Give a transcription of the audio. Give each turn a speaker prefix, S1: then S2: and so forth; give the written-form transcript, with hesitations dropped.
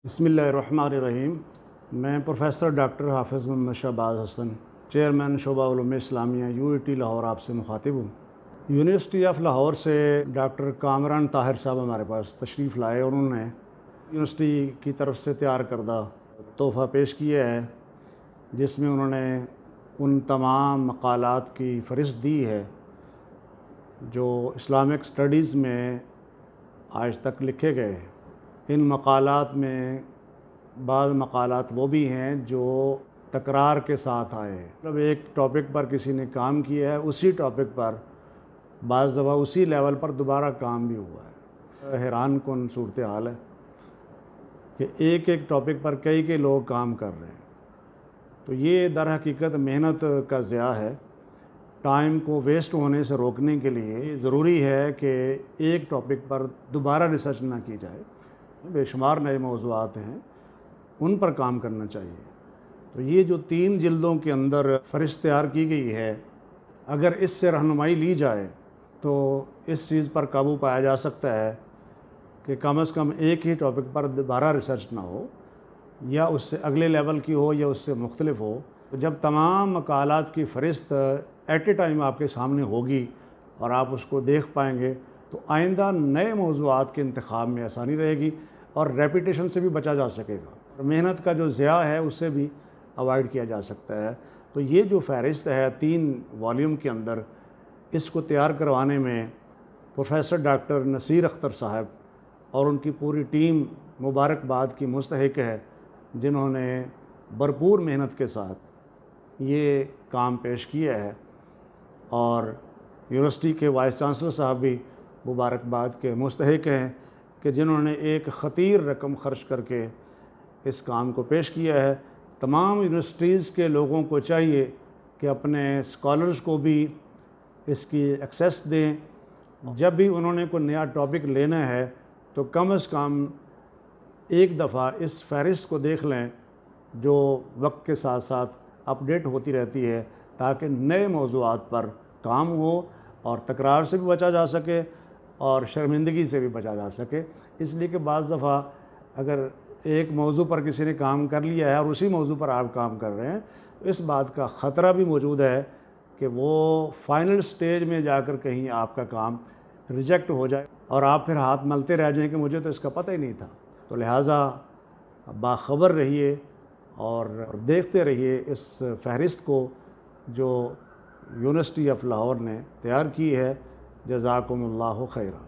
S1: बिस्मिल्लाहिर्रहमानिर्रहीम। मैं professor doctor हाफिज़ मोहम्मद शहबाज हसन, चेयरमैन शोबा उलूम इस्लामिया यूईटी लाहौर आपसे मुखातिब हूँ। यूनिवर्सिटी ऑफ़ लाहौर से डॉक्टर कामरान ताहिर साहब हमारे पास तशरीफ़ लाए और उन्होंने यूनिवर्सिटी की तरफ से तैयार करदा तोहफ़ा पेश किया है, जिसमें उन्होंने उन तमाम मक़ालात की फ़हरिस्त दी है जो इस्लामिक स्टडीज़ में आज तक लिखे गए। इन मक़ालात में बाज़ मक़ालात वो भी हैं जो तकरार के साथ आए हैं, मतलब एक टॉपिक पर किसी ने काम किया है, उसी टॉपिक पर बाज़ दफ़ा उसी लेवल पर दोबारा काम भी हुआ है। हैरान कुन सूरत हाल है कि एक एक टॉपिक पर कई लोग काम कर रहे हैं। तो ये दर हकीकत मेहनत का ज़िया है। टाइम को वेस्ट होने से रोकने के लिए ज़रूरी है कि एक टॉपिक पर दोबारा रिसर्च ना की जाए। बेशुमार नए मौज़ूआत हैं, उन पर काम करना चाहिए। तो ये जो 3 जिल्दों के अंदर फ़हरिस्त तैयार की गई है, अगर इससे रहनुमाई ली जाए तो इस चीज़ पर काबू पाया जा सकता है कि कम से कम एक ही टॉपिक पर दोबारा रिसर्च ना हो, या उससे अगले लेवल की हो या उससे मुख्तलिफ हो। तो जब तमाम मक़ालात की फ़हरिस्त एट ए टाइम आपके सामने होगी और आप उसको देख पाएंगे, तो आइंदा नए मौज़ूआत के इंतख़ाब में आसानी रहेगी और रेपिटेशन से भी बचा जा सकेगा, और मेहनत का जो ज़िया है उससे भी अवॉइड किया जा सकता है। तो ये जो फ़हरिस्त है 3 वॉल्यूम के अंदर, इसको तैयार करवाने में प्रोफेसर डॉक्टर नसीर अख्तर साहब और उनकी पूरी टीम मुबारकबाद की मुस्तहिक है, जिन्होंने भरपूर मेहनत के साथ ये काम पेश किया है। और यूनिवर्सिटी के वाइस चांसलर साहब भी मुबारकबाद के मुस्तहिक हैं कि जिन्होंने एक ख़तीर रकम खर्च करके इस काम को पेश किया है। तमाम यूनिवर्सिटीज़ के लोगों को चाहिए कि अपने स्कॉलर्स को भी इसकी एक्सेस दें। जब भी उन्होंने कोई नया टॉपिक लेना है तो कम से कम एक दफ़ा इस फ़हरिस्त को देख लें, जो वक्त के साथ साथ अपडेट होती रहती है, ताकि नए मौज़ूआत पर काम हो और तकरार से भी बचा जा सके और शर्मिंदगी से भी बचा जा सके। इसलिए कि बाज़ दफ़ा अगर एक मौजू पर किसी ने काम कर लिया है और उसी मौजू पर आप काम कर रहे हैं, तो इस बात का ख़तरा भी मौजूद है कि वो फ़ाइनल स्टेज में जाकर कहीं आपका काम रिजेक्ट हो जाए और आप फिर हाथ मलते रह जाएं कि मुझे तो इसका पता ही नहीं था। तो लिहाजा बाखबर रहिए और देखते रहिए इस फ़हरिस्त को जो यूनिवर्सिटी ऑफ़ लाहौर ने तैयार की है। जज़ाकुमुल्लाहु खैरा।